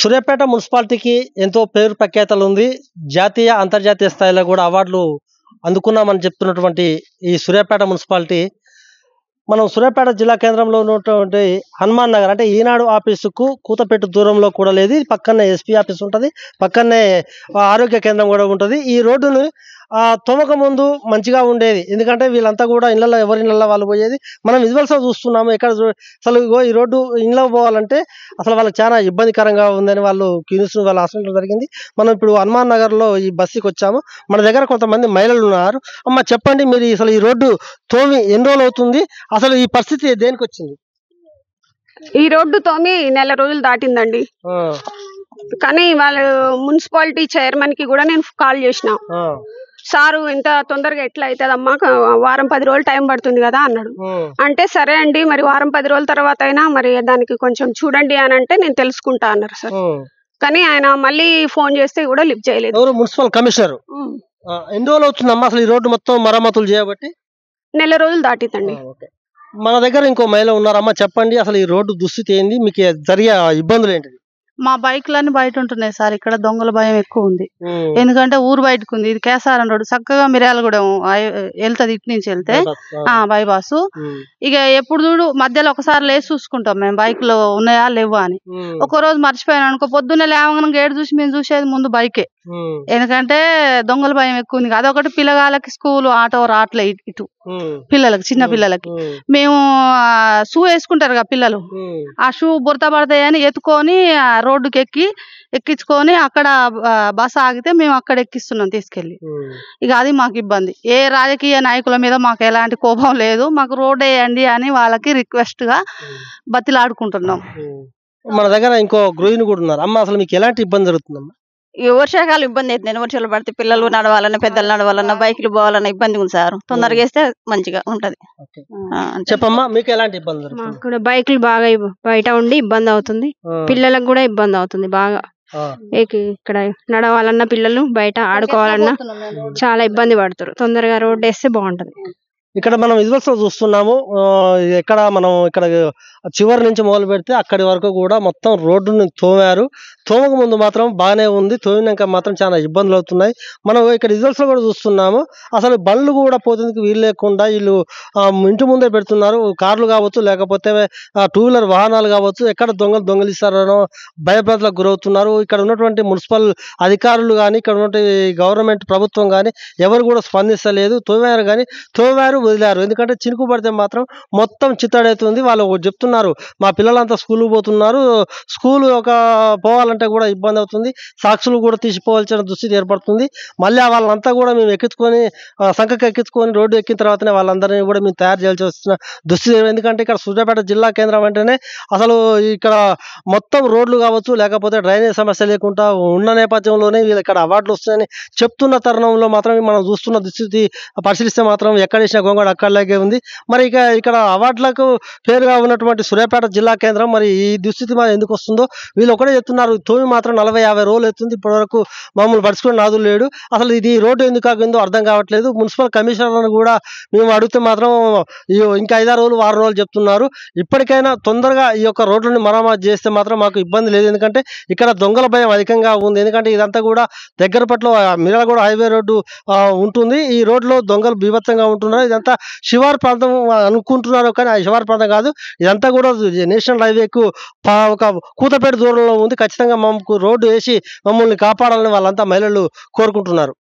సూర్యాపేట మున్సిపాలిటీకి ఎంతో పేరు ప్రఖ్యాతలు ఉంది. జాతీయ, అంతర్జాతీయ స్థాయిలో కూడా అవార్డులు అందుకున్నామని చెప్తున్నటువంటి ఈ సూర్యాపేట మున్సిపాలిటీ మనం సూర్యాపేట జిల్లా కేంద్రంలో ఉన్నటువంటి హనుమాన్ నగర్ అంటే ఈనాడు ఆఫీసుకు కూతపెట్టు దూరంలో కూడా లేదు. పక్కనే ఎస్పీ ఆఫీస్ ఉంటుంది, పక్కనే ఆరోగ్య కేంద్రం కూడా ఉంటుంది. ఈ రోడ్డును తవ్వక ముందు మంచిగా ఉండేది, ఎందుకంటే వీళ్ళంతా కూడా ఇళ్ళల్లో ఎవరి ఇళ్ళల్లో వాళ్ళు పోయేది. మనం విజువల్స్ చూస్తున్నాము. అసలు ఈ రోడ్డు ఇంట్లో పోవాలంటే అసలు వాళ్ళకి చాలా ఇబ్బందికరంగా ఉందని వాళ్ళు క్యూనిస్ వాళ్ళు ఆశ్రయించడం జరిగింది. మనం ఇప్పుడు హనుమాన్ నగర్లో ఈ బస్సుకి వచ్చాము. మన దగ్గర కొంతమంది మహిళలు ఉన్నారు. అమ్మ చెప్పండి, మీరు అసలు ఈ రోడ్డు తోమి ఎన్ని రోజులు అవుతుంది? అసలు ఈ పరిస్థితి దేనికి వచ్చింది? ఈ రోడ్డు తోమి నెల రోజులు దాటిందండి. కానీ వాళ్ళ మున్సిపాలిటీ చైర్మన్ కి కూడా నేను కాల్ చేసిన. సారు ఇంత తొందరగా ఎట్లా అవుతుందమ్మా, వారం 10 రోజులు టైం పడుతుంది కదా అన్నాడు. అంటే సరే అండి, మరి వారం 10 రోజుల తర్వాత అయినా మరి దానికి కొంచెం చూడండి అని అంటే నేను తెలుసుకుంటా అన్నారు సార్. కానీ ఆయన మళ్ళీ ఫోన్ చేస్తే కూడా లిఫ్ట్ చేయలేదు. మున్సిపల్ కమిషనర్ ఎన్ని రోజులు అవుతుందమ్మా అసలు ఈ రోడ్డు మొత్తం మరమ్మతులు చేయబట్టి? నెల రోజులు దాటిందండి. మన దగ్గర ఇంకో మహిళ ఉన్నారమ్మా, చెప్పండి అసలు ఈ రోడ్డు దుస్థితి ఏంది, మీకు జరిగే ఇబ్బందులు ఏంటిది? మా బైక్లన్నీ బయట ఉంటున్నాయి సార్. ఇక్కడ దొంగల భయం ఎక్కువ ఉంది, ఎందుకంటే ఊరు బయటకు ఉంది. ఇది కేసారం రోడ్డు, చక్కగా మిర్యాలగూడెం వెళ్తుంది, ఇటు నుంచి వెళ్తే బైపాస్. ఇక ఎప్పుడు చూడు మధ్యలో ఒకసారి లేచి చూసుకుంటాం మేము బైక్ లో ఉన్నాయా లేవా అని. ఒక రోజు మర్చిపోయాను అనుకో, పొద్దున్నే లేవగానే గేటు చూసి మేము చూసేది ముందు బైకే, ఎందుకంటే దొంగల భయం ఎక్కువ ఉంది. అదొకటి, పిల్లగాళ్ళకి స్కూల్ ఆటో రావట్లే ఇటు పిల్లలకి, చిన్న పిల్లలకి. మేము షూ వేసుకుంటారు కదా పిల్లలు, ఆ షూ బురద పడతాయని ఎత్తుకొని రోడ్డుకి ఎక్కించుకొని అక్కడ బస్ ఆగితే మేము అక్కడ ఎక్కిస్తున్నాం తీసుకెళ్లి. ఇక అది మాకు ఇబ్బంది. ఏ రాజకీయ నాయకుల మీద మాకు ఎలాంటి కోపం లేదు, మాకు రోడ్ వేయండి అని వాళ్ళకి రిక్వెస్ట్ గా బతిలాడుకుంటున్నాం. మన దగ్గర ఇంకో గృహిణి కూడా ఉన్నారు. అమ్మ అసలు మీకు ఎలాంటి ఇబ్బంది జరుగుతుందమ్మా? ఈ వర్షాకాలం ఇబ్బంది అవుతుంది. వర్షాలు పడితే పిల్లలు నడవాలన్నా, పెద్దలు నడవాలన్నా, బైక్లు పోవాలన్నా ఇబ్బంది ఉంది సార్. తొందరగా వేస్తే మంచిగా ఉంటది. చెప్పమ్మా, మీకు ఎలాంటి ఇబ్బంది జరుగుతుంది? మాకు కూడా బైక్లు బాగా బయట ఉండి ఇబ్బంది అవుతుంది, పిల్లలకు కూడా ఇబ్బంది అవుతుంది బాగా. ఇక్కడ నడవాలన్నా, పిల్లలు బయట ఆడుకోవాలన్నా చాలా ఇబ్బంది పడతారు. తొందరగా రోడ్డు వేస్తే బాగుంటది. ఇక్కడ మనం విజువల్స్ లో చూస్తున్నాము. ఇక్కడ చివరి నుంచి మొదలు పెడితే అక్కడి వరకు కూడా మొత్తం రోడ్డుని తోమారు. తోమక ముందు మాత్రం బాగానే ఉంది, తోమినాక మాత్రం చాలా ఇబ్బందులు అవుతున్నాయి. మనం ఇక్కడ విజువల్స్ లో కూడా చూస్తున్నాము. అసలు బండ్లు కూడా పోతుందుకు వీలు లేకుండా వీళ్ళు ఇంటి ముందే పెడుతున్నారు. కార్లు కావచ్చు, లేకపోతే 2 వీలర్ వాహనాలు కావచ్చు. ఎక్కడ దొంగలిస్తారనో భయభ్రాంతులకు గురవుతున్నారు. ఇక్కడ ఉన్నటువంటి మున్సిపల్ అధికారులు కానీ, ఇక్కడ ఉన్నటువంటి గవర్నమెంట్ ప్రభుత్వం కానీ ఎవరు కూడా స్పందిస్తలేదు. తోమారు కానీ తోమారు వదిలారు, ఎందుకంటే చినుకు పడితే మాత్రం మొత్తం చిత్తడవుతుంది. వాళ్ళు చెప్తున్నారు, మా పిల్లలంతా స్కూల్కి పోతున్నారు, స్కూల్ పోవాలంటే కూడా ఇబ్బంది అవుతుంది, సాక్షులు కూడా తీసిపోవాల్సిన దుస్థితి ఏర్పడుతుంది. మళ్ళీ వాళ్ళంతా కూడా మేము ఎక్కించుకొని సంఖకి ఎక్కించుకొని రోడ్డు ఎక్కిన తర్వాతనే వాళ్ళందరినీ కూడా మేము తయారు చేయాల్సి వస్తున్న దుస్థితి. ఎందుకంటే ఇక్కడ సూర్యాపేట జిల్లా కేంద్రం అంటేనే అసలు ఇక్కడ మొత్తం రోడ్లు కావచ్చు, లేకపోతే డ్రైనేజ్ సమస్య లేకుండా ఉన్న నేపథ్యంలోనే వీళ్ళు ఇక్కడ అవార్డులు వస్తాయని చెప్తున్న తరుణంలో మాత్రం మనం చూస్తున్న దుస్థితి పరిశీలిస్తే మాత్రం ఎక్కడ వేసిన గొంగడు అక్కడలాగే ఉంది. మరి ఇక్కడ అవార్డులకు పేరుగా ఉన్నటువంటి సూర్యాపేట జిల్లా కేంద్రం మరి ఈ దుస్థితి ఎందుకు వస్తుందో వీళ్ళు ఒకటే చెప్తున్నారు. తోమి మాత్రం 40-50 రోజులు అవుతుంది, ఇప్పటి వరకు మమ్మల్ని పడుచుకుని నాదులు లేడు. అసలు ఇది రోడ్డు ఎందుకు ఆగిందో అర్థం కావట్లేదు. మున్సిపల్ కమిషనర్లను కూడా మేము అడిగితే మాత్రం ఇంకా 5-6 రోజులు 6 రోజులు చెప్తున్నారు. ఇప్పటికైనా తొందరగా ఈ యొక్క రోడ్లని మరమ్మతు చేస్తే మాత్రం మాకు ఇబ్బంది లేదు, ఎందుకంటే ఇక్కడ దొంగల భయం అధికంగా ఉంది. ఎందుకంటే ఇదంతా కూడా దగ్గర పట్ల మిర్యాలగూడ హైవే రోడ్డు ఉంటుంది. ఈ రోడ్లో దొంగలు బీభత్సంగా ఉంటున్నారు. ఇదంతా శివారు ప్రాంతం అనుకుంటున్నారు, కానీ ఆ శివారు ప్రాంతం కాదు. ఇదంతా కూడా నేషనల్ హైవేకు ఒక కూతపేట దూరంలో ఉంది. ఖచ్చితంగా మాకు రోడ్డు వేసి మమ్మల్ని కాపాడాలని వాళ్ళంతా మహిళలు కోరుకుంటున్నారు.